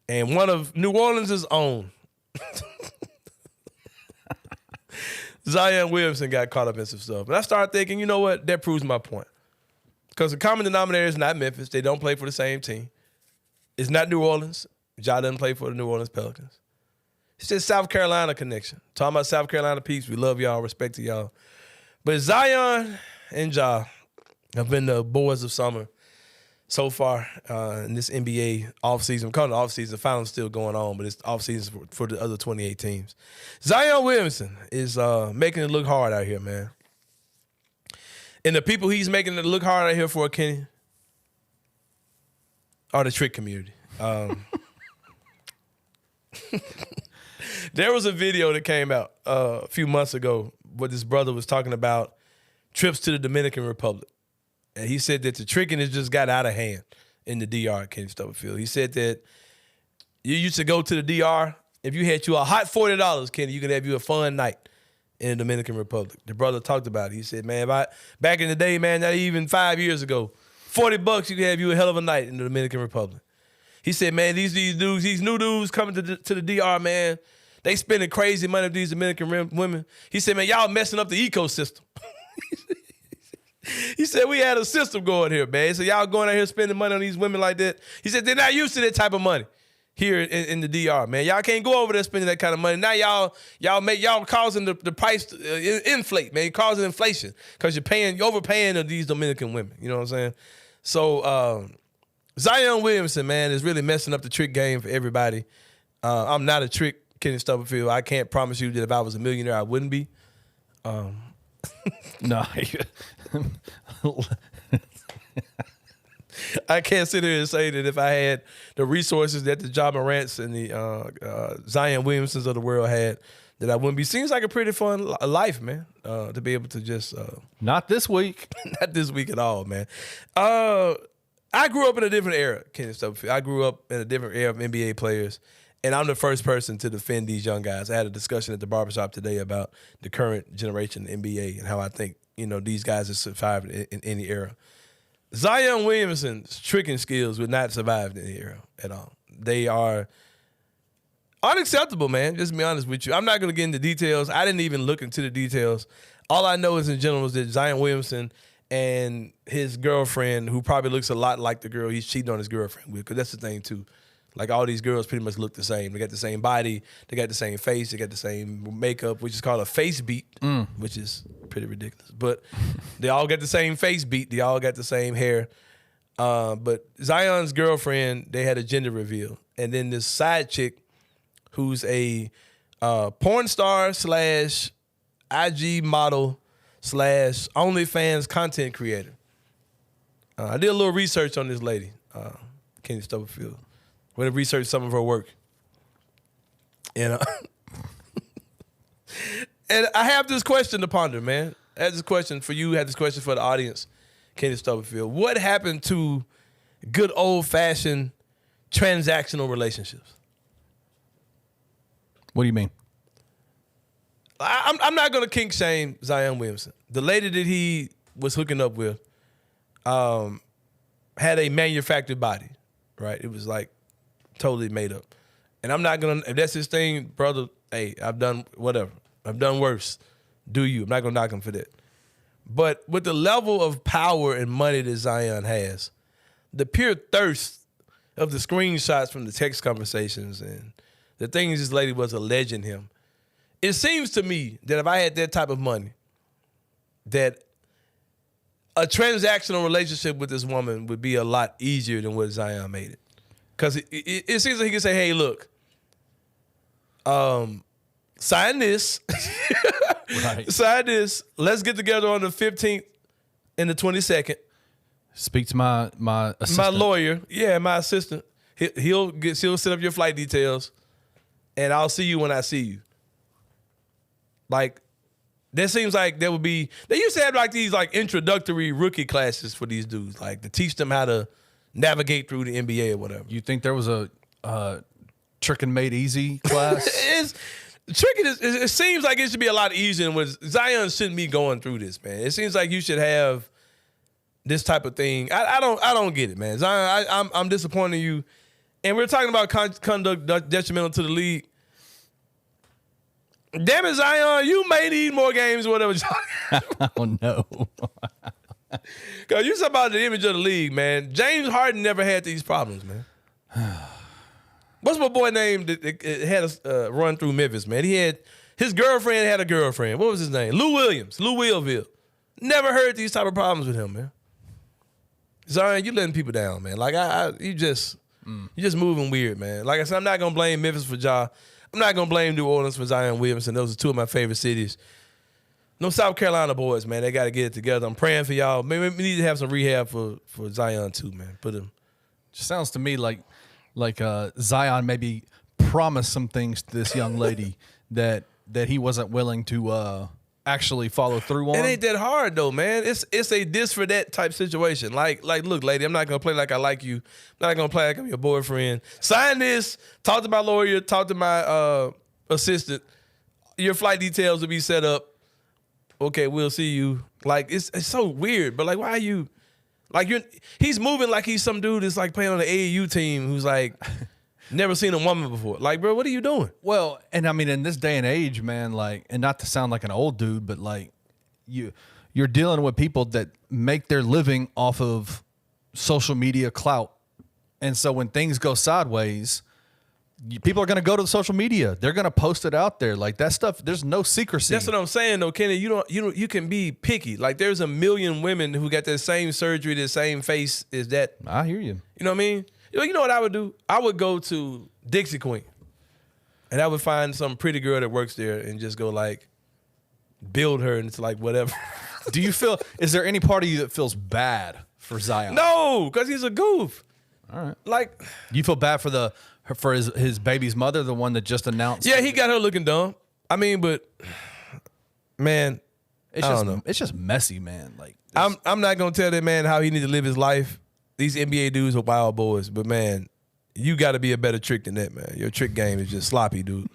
And one of New Orleans' own, Zion Williamson, got caught up in some stuff. And I started thinking, you know what? That proves my point. Because the common denominator is not Memphis. They don't play for the same team. It's not New Orleans. Ja doesn't play for the New Orleans Pelicans. It's just South Carolina connection. Talking about South Carolina peeps. We love y'all, respect to y'all. But Zion and Ja have been the boys of summer so far in this NBA offseason. I'm calling it offseason. The finals still going on, but it's offseason for the other 28 teams. Zion Williamson is making it look hard out here, man. And the people he's making it look hard out here for, Kenny, are the trick community. There was a video that came out a few months ago where this brother was talking about trips to the Dominican Republic. And he said that the tricking has just got out of hand in the DR, Kenny Stubblefield. He said that you used to go to the DR. If you had you a hot $40, Kenny, you could have you a fun night in the Dominican Republic. The brother talked about it. He said, man, back in the day, man, not even 5 years ago, $40, you could have you a hell of a night in the Dominican Republic. He said, man, these dudes, these new dudes coming to the DR, man, they spending crazy money with these Dominican women. He said, man, y'all messing up the ecosystem. He said, we had a system going here, man. So y'all going out here spending money on these women like that. He said, they're not used to that type of money here in the DR, man. Y'all can't go over there spending that kind of money. Now y'all causing the price to inflate, man. You're causing inflation because you're overpaying of these Dominican women. You know what I'm saying? So Zion Williamson, man, is really messing up the trick game for everybody. I'm not a trick, Kenny Stubblefield. I can't promise you that if I was a millionaire, I wouldn't be. No. I can't sit here and say that if I had the resources that the Ja Morants and the Zion Williamsons of the world had, that I wouldn't be. Seems like a pretty fun life, man, to be able to just... Not this week. Not this week at all, man. I grew up in a different era, Kenny Stubblefield. I grew up in a different era of NBA players, and I'm the first person to defend these young guys. I had a discussion at the barbershop today about the current generation NBA and how I think, these guys have survived in any era. Zion Williamson's tricking skills would not survive in any era at all. They are unacceptable, man. Just to be honest with you. I'm not going to get into details. I didn't even look into the details. All I know is in general is that Zion Williamson and his girlfriend, who probably looks a lot like the girl he's cheating on his girlfriend with, because that's the thing, too. Like, all these girls pretty much look the same. They got the same body. They got the same face. They got the same makeup, which is called a face beat, which is pretty ridiculous. But they all got the same face beat. They all got the same hair. But Zion's girlfriend, they had a gender reveal. And then this side chick who's a porn star / IG model / OnlyFans content creator. I did a little research on this lady, Kenny Stubblefield. Went to research some of her work. And and I have this question to ponder, man. I have this question for you. I have this question for the audience, Kenny Stubblefield. What happened to good old-fashioned transactional relationships? What do you mean? I'm not going to kink shame Zion Williamson. The lady that he was hooking up with had a manufactured body, right? It was like totally made up. And I'm not going to, if that's his thing, brother, hey, I've done whatever. I've done worse. Do you. I'm not going to knock him for that. But with the level of power and money that Zion has, the pure thirst of the screenshots from the text conversations and the things this lady was alleging him, it seems to me that if I had that type of money, that a transactional relationship with this woman would be a lot easier than what Zion made it. Because it seems like he can say, hey, look, sign this. Right. Sign this. Let's get together on the 15th and the 22nd. Speak to my assistant. My lawyer. Yeah, my assistant. He'll set up your flight details, and I'll see you when I see you. Like, that seems like there would be... They used to have like these like introductory rookie classes for these dudes, like to teach them how to navigate through the NBA or whatever. You think there was a tricking made easy class? Tricking it seems like it should be a lot easier than what Zion shouldn't be going through this, man. It seems like you should have this type of thing. I don't get it, man. Zion, I'm disappointed in you. and we're talking about conduct detrimental to the league. Damn it, Zion, you may need more games or whatever. Oh, no. Because you're talking about the image of the league, man. James Harden never had these problems, man. What's my boy name that had a run through Memphis, man? His girlfriend had a girlfriend. What was his name? Lou Williams. Lou Willville. Never heard these type of problems with him, man. Zion, you letting people down, man. Like, you just moving weird, man. Like I said, I'm not going to blame Memphis for Ja. I'm not going to blame New Orleans for Zion Williamson. Those are two of my favorite cities. No South Carolina boys, man. They got to get it together. I'm praying for y'all. Maybe we need to have some rehab for Zion, too, man. Put him. Just sounds to me like Zion maybe promised some things to this young lady that he wasn't willing to actually follow through on. It ain't that hard though, man. It's a this for that type situation. Like, look, lady, I'm not gonna play like I like you. I'm not gonna play like I'm your boyfriend. Sign this. Talk to my lawyer. Talk to my assistant. Your flight details will be set up. Okay, we'll see you. Like, it's so weird. But like, why are you? Like, he's moving like he's some dude that's like playing on the AAU team who's like never seen a woman before. Like, bro, what are you doing? Well, and I mean, in this day and age, man, like, and not to sound like an old dude, but like you're dealing with people that make their living off of social media clout. And so when things go sideways, people are going to go to the social media. They're going to post it out there. Like, that stuff, there's no secrecy. That's what I'm saying, though, Kenny. You can be picky. Like, there's a million women who got the same surgery, the same face as that. I hear you. You know what I mean? You know what I would do? I would go to Dixie Queen, and I would find some pretty girl that works there and just go, like, build her into, like, whatever. Do you feel, is there any part of you that feels bad for Zion? No, because he's a goof. All right. Like, you feel bad for his baby's mother, the one that just announced? Yeah, he got her looking dumb. I mean, but, man, I don't know. It's just messy, man. Like, I'm not going to tell that man how he needs to live his life. These NBA dudes are wild boys, but, man, you got to be a better trick than that, man. Your trick game is just sloppy, dude.